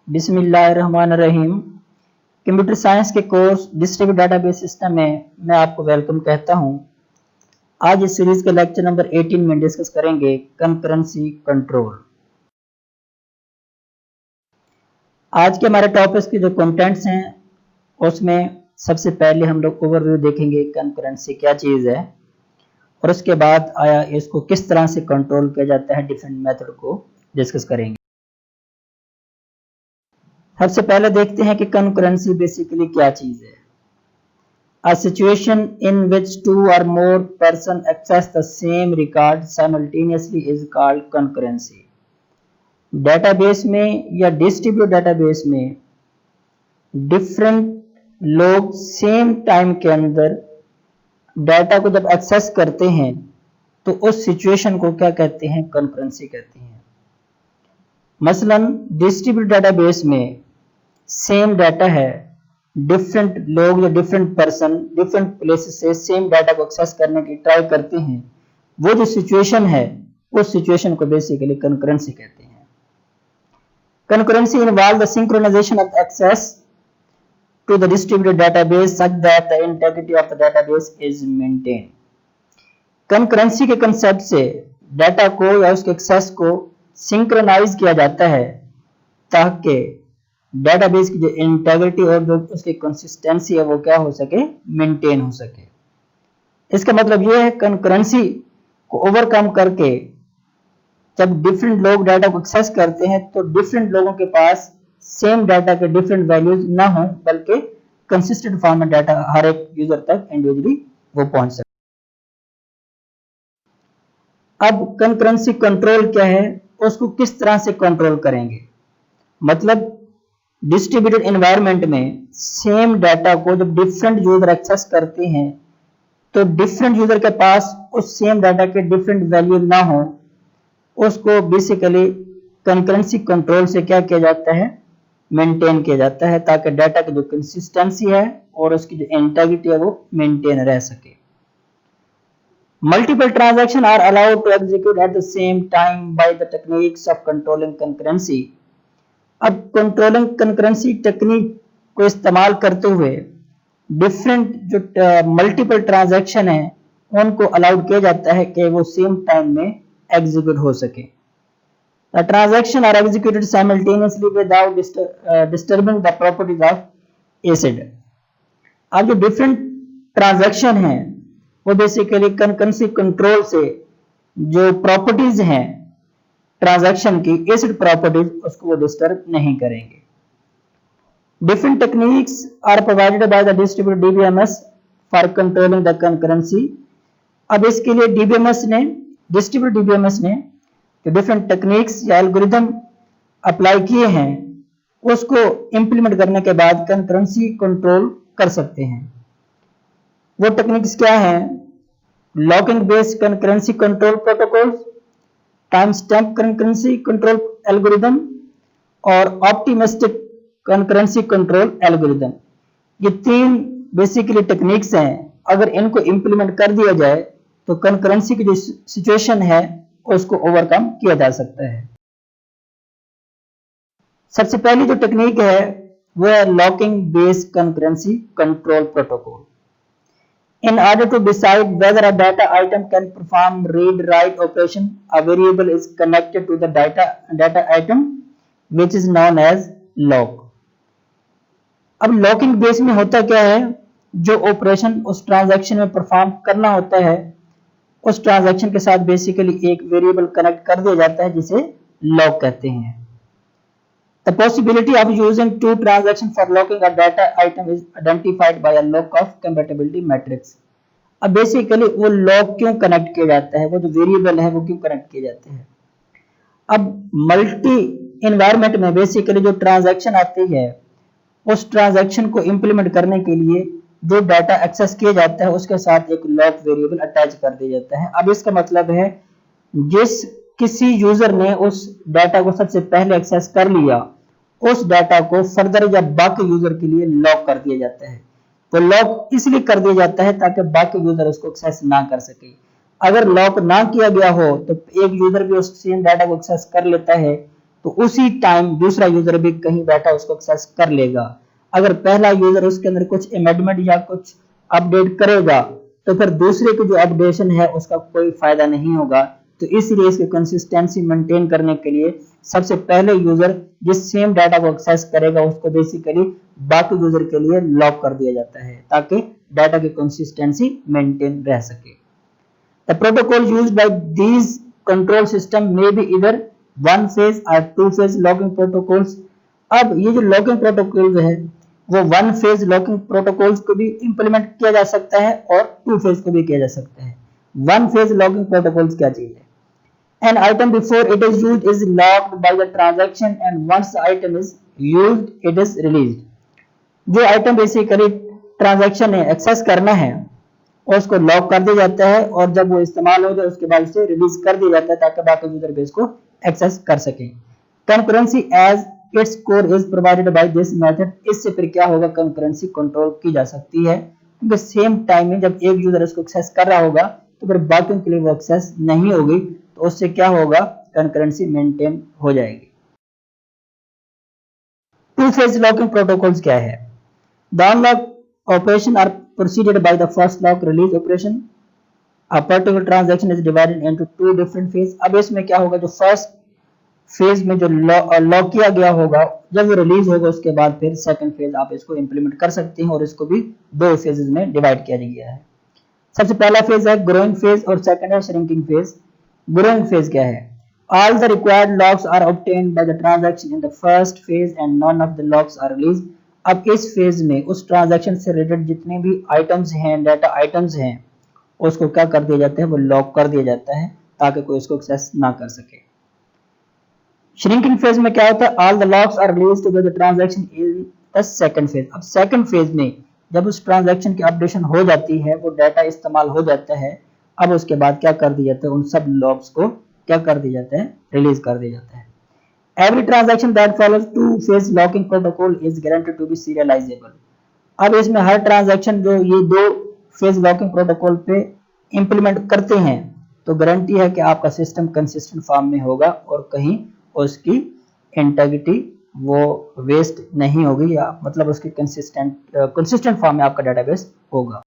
बिस्मिल्लाहिर्रहमानिर्रहीम। Computer science के course distributed database system में मैं आपको वेलकम कहता हूं। आज इस सीरीज के लेक्चर नंबर 18 में डिस्कस करेंगे कंकरेंसी कंट्रोल। आज के हमारे टॉपिक्स के जो कंटेंट्स हैं उसमें सबसे पहले हम लोग ओवरव्यू देखेंगे कंकरेंसी क्या चीज़ है, और उसके बाद आया इसको किस तरह से कंट्रोल किया जाता है, डिफरेंट मेथड को डिस्कस करेंगे। सबसे पहले देखते हैं कि कंकरेंसी बेसिकली क्या चीज है। A situation in which two or more person access the same record simultaneously is called concurrency। Database में या डिस्ट्रीब्यूटेड डेटाबेस में डिफरेंट लोग सेम टाइम के अंदर डाटा को जब एक्सेस करते हैं तो उस सिचुएशन को क्या कहते हैं, कंकरेंसी कहते हैं। मसलन डिस्ट्रीब्यूटेड डेटाबेस में सेम डाटा है, डिफरेंट लोग या डिफरेंट पर्सन डिफरेंट प्लेसेस से सेम डाटा को एक्सेस करने की ट्राई करते हैं, वो जो सिचुएशन है उस सिचुएशन को बेसिकली कंकरेंसी कहते हैं। Concurrency involve the synchronization of access to the distributed database such that the integrity of the database is maintain. Concurrency के कंसेप्ट से डाटा को या उसके एक्सेस को सिंक्रोनाइज किया जाता है ताकि डेटाबेस की जो इंटीग्रिटी और जो उसकी कंसिस्टेंसी है वो क्या हो सके, मेंटेन हो सके। इसका मतलब ये है कंकरेंसी को ओवरकम करके जब डिफरेंट लोग डाटा को एक्सेस करते हैं तो डिफरेंट लोगों के पास सेम डाटा के डिफरेंट वैल्यूज ना हो, बल्कि कंसिस्टेंट फॉर्म में डाटा हर एक यूजर तक इंडिविजुअली वो पहुंच सके। अब कंकरेंसी कंट्रोल क्या है, उसको किस तरह से कंट्रोल करेंगे। मतलब डिस्ट्रीब्यूटेड एनवायरनमेंट में सेम डाटा को जब डिफरेंट यूजर एक्सेस करते हैं तो डिफरेंट यूजर के पास उस सेम डाटा के डिफरेंट वैल्यू ना हो, उसको बेसिकली कंकरेंसी कंट्रोल से क्या किया जाता है, मेंटेन किया जाता है, ताकि डाटा की जो कंसिस्टेंसी है और उसकी जो इंटीग्रिटी है वो मेंटेन रह सके। Multiple transaction are allowed to execute at the same time by the techniques of controlling concurrency. अब कंट्रोलिंग कंकरेंसी टेक्निक को इस्तेमाल करते हुए डिफरेंट जो मल्टीपल ट्रांजैक्शन है उनको अलाउड किया जाता है कि वो सेम टाइम में एग्जीक्यूट हो सके। The transaction are executed simultaneously without disturbing the properties of ACID। अब जो डिफरेंट ट्रांजैक्शन है वो बेसिकली कंकरेंसी कंट्रोल से जो प्रॉपर्टीज हैं ट्रांजैक्शन की, एसिड प्रॉपर्टीज, उसको वो डिस्टर्ब नहीं करेंगे। Different techniques are provided by the distributed DBMS for controlling the concurrency. अब इसके लिए डीबीएमएस ने, डिस्ट्रीब्यूटेड डीबीएमएस ने जो डिफरेंट टेक्निक्स या एल्गोरिथम अप्लाई किए हैं उसको इंप्लीमेंट करने के बाद कंकरेंसी कंट्रोल कर सकते हैं। वो टेक्निक्स क्या है, locking based concurrency control protocol, time stamp concurrency control algorithm और ऑप्टिमिस्टिक कंकरेंसी कंट्रोल एल्गोरिथम। ये तीन बेसिकली टेक्निक्स हैं, अगर इनको इंप्लीमेंट कर दिया जाए तो कंकरेंसी की जो सिचुएशन है उसको ओवरकम किया जा सकता है। सबसे पहली जो टेक्निक है वो है locking based concurrency control protocol. In order to decide whether a data item can perform read-write operation, a variable is connected to the data item, which is known as lock। अब locking base में होता क्या है, जो operation उस transaction में perform करना होता है उस ट्रांजैक्शन के साथ बेसिकली एक वेरिएबल कनेक्ट कर दिया जाता है जिसे लॉक कहते हैं। The possibility of using two transactions for locking a data item is identified by a lock of compatibility matrix। अब बेसिकली वो लॉक क्यों कनेक्ट किया जाता है, वो जो वेरिएबल है वो क्यों कनेक्ट किए जाते हैं। अब मल्टी एनवायरनमेंट में बेसिकली जो ट्रांजैक्शन आती है उस ट्रांजैक्शन को इंप्लीमेंट करने के लिए जो डाटा एक्सेस किया जाता है उसके साथ एक लॉक वेरिएबल अटैच कर दिया जाता है। अब इसका मतलब है जिस किसी यूजर ने उस डाटा को सबसे पहले एक्सेस कर लिया, उस डाटा को फर्दर या बाकी यूजर के लिए लॉक कर दिया जाता है। तो लॉक इसलिए कर दिया जाता है ताकि बाकी यूजर उसको एक्सेस ना कर सके। अगर लॉक ना किया गया हो तो एक यूजर भी उस सेम डाटा को एक्सेस कर लेता है, तो उसी टाइम दूसरा यूजर भी कहीं बैठा उसको एक्सेस कर लेगा। अगर पहला यूजर उसके अंदर कुछ अमेंडमेंट या कुछ अपडेट करेगा तो फिर दूसरे को जो अपडेशन है उसका कोई फायदा नहीं होगा। तो इसलिए इसकी कंसिस्टेंसी मेंटेन करने के लिए सबसे पहले यूजर जिस सेम डाटा को एक्सेस करेगा उसको बेसिकली बाकी यूजर के लिए लॉक कर दिया जाता है ताकि डाटा की कंसिस्टेंसी मेंटेन रह सके। The protocol used by these control system may be either one phase or two phase locking protocols। अब ये जो लॉकिंग प्रोटोकॉल है वो वन फेज लॉकिंग प्रोटोकॉल्स को भी इंप्लीमेंट किया जा सकता है और टू फेज को भी किया जा सकता है। वन फेज लॉकिंग प्रोटोकॉल्स क्या चीज है? An item before it is used is locked by the transaction and once the item is used it is released। जो आइटम बेसिकली ट्रांजैक्शन है एक्सेस करना है और उसको लॉक कर दिया जाता है और जब वो इस्तेमाल हो जाए उसके बाद उसे रिलीज कर दिया जाता है ताकि बाकी यूजर बेस को एक्सेस कर सके। Concurrency as its core is provided by this method. इससे फिर क्या होगा, कंकरेंसी कंट्रोल की जा सकती है क्योंकि सेम टाइम में जब एक यूजर इसको एक्सेस कर रहा होगा तो फिर बाकियों के लिए वो एक्सेस नहीं होगी, तो उससे क्या होगा, कंकरेंसी मेंटेन हो जाएगी। टू फेज लॉकिंग प्रोटोकॉल्स क्या है? The unlock operation are proceeded by the first lock release operation। A particular transaction is divided into two different phase। अब इसमें क्या होगा, जो फर्स्ट फेज में जो लॉक किया गया होगा जब वो रिलीज होगा उसके बाद फिर सेकंड फेज आप इसको इंप्लीमेंट कर सकते हैं और इसको भी दो फेजेस में डिवाइड किया गया है। सबसे पहला फेज है ग्रोइंग फेज और सेकंड है श्रिंकिंग फेज। ग्रोइंग फेज क्या है? All the required locks are obtained by the transaction in the first phase and none of the locks are released। अब इस फेज में उस ट्रांजैक्शन से रिलेटेड जितने भी आइटम्स हैं, डाटा आइटम्स हैं, उसको क्या कर दिया जाता है, वो लॉक कर दिया जाता है ताकि कोई इसको एक्सेस ना कर सके। श्रिंकिंग फेज में क्या होता है? All the locks are released by the transaction in the second phase. अब सेकंड फेज में जब उस ट्रांजैक्शन की अपडेशन हो जाती है, वो डाटा इस्तेमाल हो जाता है, अब उसके बाद क्या कर दिया जाता है, उन सब लॉक्स को क्या कर दिया जाता है, रिलीज कर दिया जाता है। Every transaction that follows two-phase locking protocol is guaranteed to be serializable। अब इसमें हर ट्रांजैक्शन जो ये दो फेज लॉकिंग प्रोटोकॉल पे इंप्लीमेंट करते हैं तो गारंटी है कि आपका सिस्टम कंसिस्टेंट फॉर्म में होगा और कहीं उसकी इंटीग्रिटी वो वेस्ट नहीं होगी, या मतलब उसकी कंसिस्टेंट फॉर्म में आपका डेटाबेस होगा।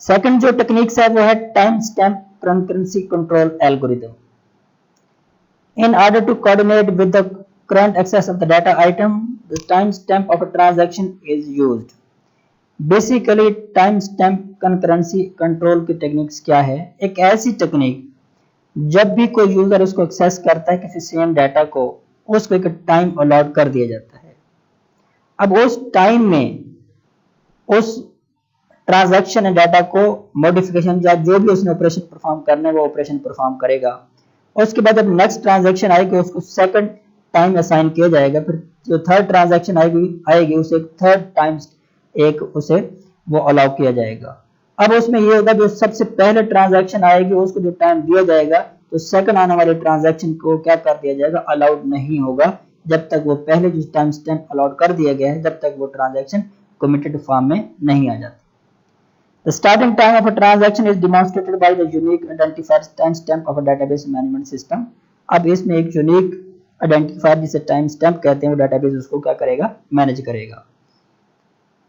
सेकंड जो टेक्निक्स है वो है time stamp concurrency control algorithm. In order to coordinate with the current access of the data item, the timestamp of a transaction is used। Basically, timestamp concurrency control की techniques क्या है? एक ऐसी technique जब भी कोई यूजर उसको access करता है किसी सेम डाटा को, उसको एक टाइम अलॉट कर दिया जाता है। अब उस टाइम में उस ट्रांजैक्शन डाटा को मॉडिफिकेशन या जो भी उसने ऑपरेशन परफॉर्म करना है वो ऑपरेशन परफॉर्म करेगा। उसके बाद जब नेक्स्ट ट्रांजैक्शन आएगी उसको सेकंड टाइम असाइन किया जाएगा, फिर जो थर्ड ट्रांजैक्शन आएगी उसे एक थर्ड टाइम एक उसे वो अलाउ किया जाएगा। अब उसमें ये होगा जो सबसे पहले ट्रांजैक्शन आएगी उसको जो टाइम दिया जाएगा तो सेकंड आने वाले ट्रांजैक्शन को क्या कर दिया जाएगा, अलाउड नहीं होगा जब तक वो पहले जो टाइम स्टैम्प अलाउड कर दिया गया है जब तक वो ट्रांजैक्शन कमिटेड फॉर्म में नहीं आ जाती। The starting time of a transaction is demonstrated by the unique identifier timestamp of a database management system। अब इसमें एक यूनिक आइडेंटिफायर जिसे timestamp कहते हैं वो database उसको क्या करेगा, मैनेज करेगा।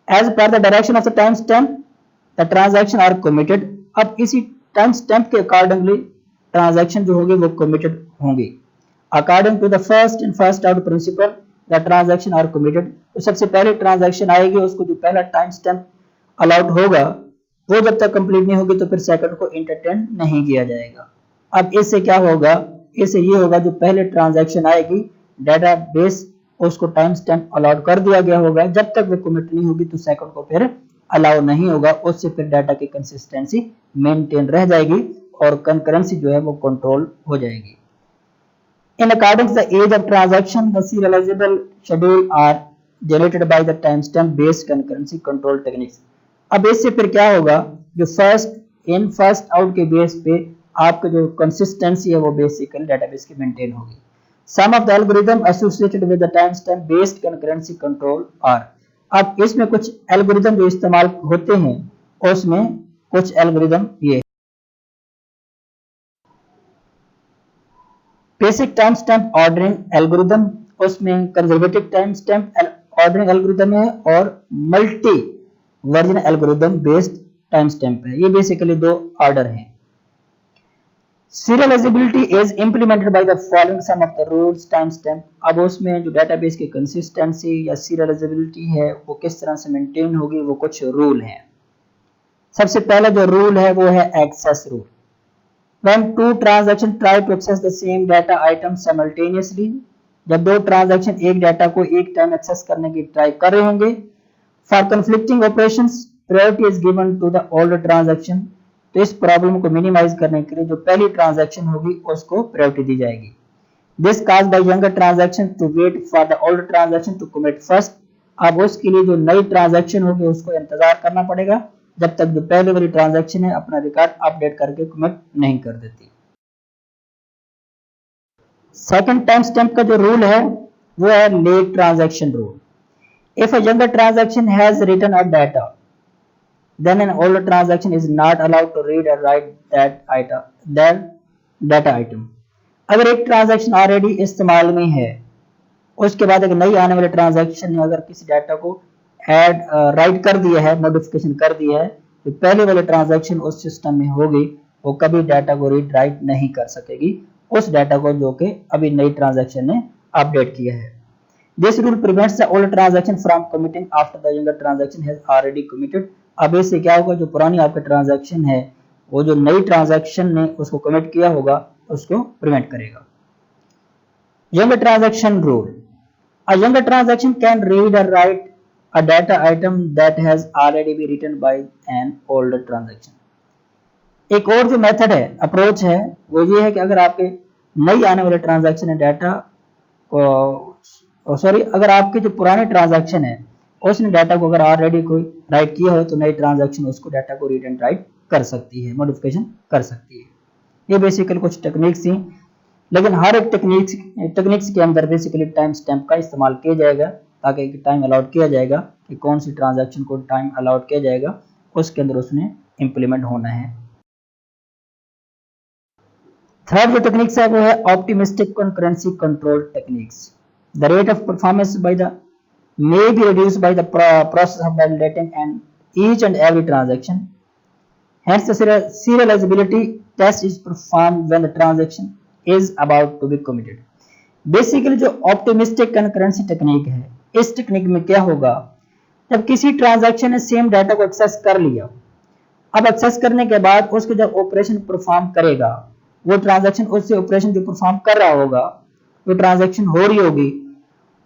As per the direction of the timestamp, the transaction are committed। अब इसी timestamp के अकॉर्डिंगली ट्रांजैक्शन जो होगी वो committed होंगी। According to the first in first out principle, the transaction are committed। तो सबसे पहले ट्रांजैक्शन आएगी उसको जो पहला timestamp अलाउड होगा वो जब तक कंप्लीट नहीं होगी तो फिर सेकंड को एंटरटेन नहीं किया जाएगा। अब इससे क्या होगा, इससे ये होगा जो पहले ट्रांजैक्शन आएगी डेटाबेस उसको टाइम स्टैम्प अलाउड कर दिया गया होगा, जब तक वो कमिट नहीं होगी तो सेकंड को फिर अलाउ नहीं होगा, उससे फिर डाटा की कंसिस्टेंसी मेंटेन रह जाएगी और कंकरेंसी जो है वो कंट्रोल हो जाएगी। In according the age of transaction the serializable schedule are generated by the time stamp based concurrency control techniques. अब इससे फिर क्या होगा, जो फर्स्ट इन फर्स्ट आउट के बेस पे आपका जो कंसिस्टेंसी है वो बेसिकली डेटाबेस की मेंटेन होगी। Some of the algorithm associated with the time stamp based concurrency control are. अब इसमें कुछ एल्गोरिथम जो इस्तेमाल होते हैं उसमें कुछ एल्गोरिथम ये basic time stamp ordering algorithm, उसमें conservative time stamp ordering algorithm है और multi version algorithm based time stamp है। ये बेसिकली दो ऑर्डर हैं। Serializability is implemented by the following some of the rules timestamp। अब उसमें जो डेटाबेस की कंसिस्टेंसी या सीरियलाइजेबिलिटी है वो किस तरह से मेंटेन होगी, वो कुछ रूल हैं। सबसे पहला जो रूल है वो है access rule. When two transactions try to access the same data item simultaneously, जब दो ट्रांजैक्शन एक डाटा को एक टाइम एक्सेस करने की ट्राई कर रहे होंगे, for conflicting operations priority is given to the older transaction। तो इस प्रॉब्लम को मिनिमाइज करने के लिए जो पहली ट्रांजैक्शन होगी उसको प्रायोरिटी दी जाएगी। This cause by younger transaction to wait for the older transaction to commit first. अब उसके लिए जो नई ट्रांजैक्शन होगी उसको इंतजार करना पड़ेगा जब तक जो पहले वाली ट्रांजैक्शन है अपना रिकॉर्ड अपडेट करके कमिट नहीं कर देती। सेकंड टाइम स्टैम्प का जो रूल है वो है let transaction rule. If a younger transaction has written a data, then an older transaction is not allowed to read or write that data item। अगर एक ट्रांजैक्शन ऑलरेडी इस्तेमाल में है, उसके बाद एक नई आने वाले ट्रांजैक्शन ने अगर किसी डाटा को ऐड राइट कर दिया है, मॉडिफिकेशन कर दिया है, तो पहले वाले ट्रांजैक्शन उस सिस्टम में होगी वो कभी डाटा को रीड राइट नहीं कर सकेगी उस डाटा को जो कि अभी नई ट्रांजैक्शन ने अपडेट किया है। This rule prevents the old transaction from committing after the younger transaction has already committed। अब इससे क्या होगा, जो पुरानी आपकी ट्रांजैक्शन है वो जो नई ट्रांजैक्शन ने उसको कमिट किया होगा उसको प्रिवेंट करेगा। Younger transaction rule। A younger transaction can read or write a data item that has already been written by an older transaction। एक और जो मेथड है, अप्रोच है, वो ये है कि अगर आपके नई आने वाले ट्रांजैक्शन है डाटा अगर आपके जो पुराने ट्रांजैक्शन है उसने डाटा को अगर ऑलरेडी कोई राइट किया हो तो नई ट्रांजैक्शन उसको डाटा को रीड एंड राइट कर सकती है, मॉडिफिकेशन कर सकती है। ये बेसिकली कुछ टेक्निक्स थी, लेकिन हर एक टेक्निक्स के अंदर बेसिकली टाइम स्टैम्प का इस्तेमाल किया जाएगा ताकि टाइम अलाउड किया जाएगा कि कौन सी ट्रांजैक्शन को टाइम अलाउड किया जाएगा उसके अंदर उसने इंप्लीमेंट होना है। थर्ड जो टेक्निक्स है वो है optimistic concurrency control techniques. The rate of performance may be reduced by the process of validating each and every transaction. Hence, the serializability test is performed when the transaction is about to be committed। Basically, जो optimistic concurrency technique है, इस technique में क्या होगा, जब किसी transaction ने same data को एक्सेस कर लिया, अब एक्सेस करने के बाद उसको जब ऑपरेशन परफॉर्म करेगा, वो ट्रांजैक्शन उससे ऑपरेशन जो परफॉर्म कर रहा होगा, वो ट्रांजैक्शन हो रही होगी,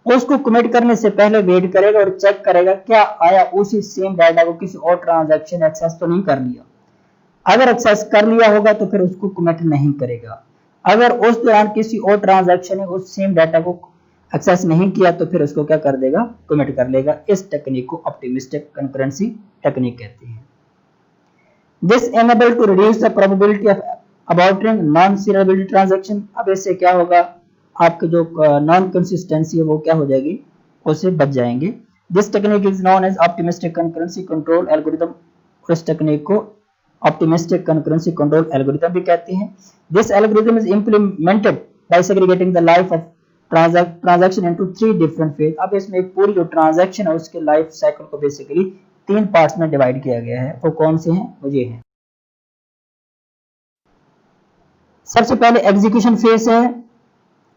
उसको कमिट करने से पहले वेट करेगा और चेक करेगा क्या आया उसी सेम डाटा को किसी और ट्रांजैक्शन एक्सेस तो नहीं कर लिया। अगर एक्सेस कर लिया होगा तो फिर उसको कमिट नहीं करेगा। अगर उस दौरान किसी और ट्रांजैक्शन ने उस सेम डाटा को एक्सेस नहीं किया तो फिर उसको क्या कर देगा, कमिट कर लेगा। इस टेक्निक को ऑप्टिमिस्टिक कंकरेंसी टेक्निक कहते हैं। This enable to reduce the probability of aborting non serialized transaction. अब इससे क्या होगा, आपके जो नॉन कंसिस्टेंसी है वो क्या हो जाएगी, उससे बच जाएंगे। This technique is known as optimistic concurrency control algorithm. इस टेक्निक को ऑप्टिमिस्टिक कंकरेंसी कंट्रोल एल्गोरिथम भी कहते हैं। This algorithm is implemented by segregating the life of transaction into 3 different phase. अब इसमें एक पूरी जो ट्रांजैक्शन है उसके लाइफ साइकिल को बेसिकली 3 पार्ट्स में डिवाइड किया गया है। वो कौन से हैं, वो ये हैं। सबसे पहले एग्जीक्यूशन फेज है।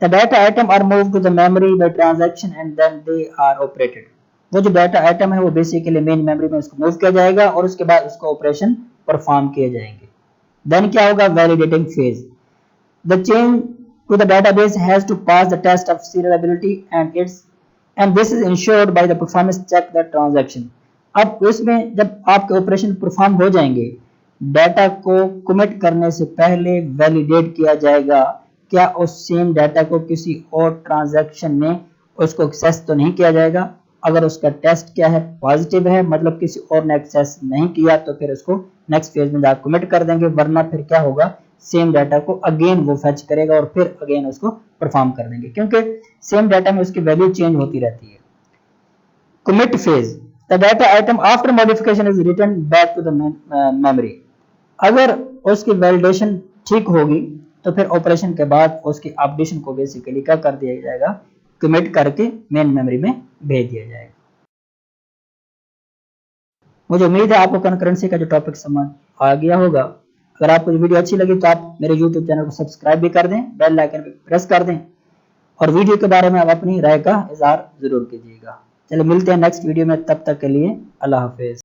The data item are moved to the memory by transaction and then they are operated। वो जो डाटा आइटम है वो बेसिकली मेन मेमोरी में उसको मूव किया जाएगा और उसके बाद उसको ऑपरेशन परफॉर्म किए जाएंगे। देन क्या होगा, validating phase. The change to the database has to pass the test of serializability and this is ensured by the performance check the transaction. अब इसमें जब आपके ऑपरेशन परफॉर्म हो जाएंगे, डाटा को कमिट करने से पहले वैलिडेट किया जाएगा क्या उस सेम डाटा को किसी और ट्रांजैक्शन ने उसको एक्सेस तो नहीं किया जाएगा। अगर उसका टेस्ट क्या है, पॉजिटिव है, मतलब किसी और ने एक्सेस नहीं किया, तो फिर उसको नेक्स्ट फेज में जाकर कमिट कर देंगे। वरना फिर क्या होगा, सेम डाटा को अगेन वो फेच करेगा और फिर अगेन उसको परफॉर्म कर देंगे, क्योंकि सेम डाटा में उसकी वैल्यू चेंज होती रहती है। Commit phase, the data item after modification is return back to the memory. अगर उसकी वैलिडेशन ठीक होगी तो फिर ऑपरेशन के बाद उसकी अपडेशन को बेसिकली क्या कर दिया जाएगा, कमिट करके मेन मेमोरी में भेज दिया जाएगा। मुझे उम्मीद है आपको कंकरेंसी का जो टॉपिक समझ आ गया होगा। अगर आपको वीडियो अच्छी लगी तो आप मेरे YouTube चैनल को सब्सक्राइब भी कर दें, बेल आइकन पे प्रेस कर दें और वीडियो के बारे में आप अपनी राय का इजहार जरूर कीजिएगा। चलिए मिलते हैं नेक्स्ट वीडियो में, तब तक के लिए अल्लाह हाफिज।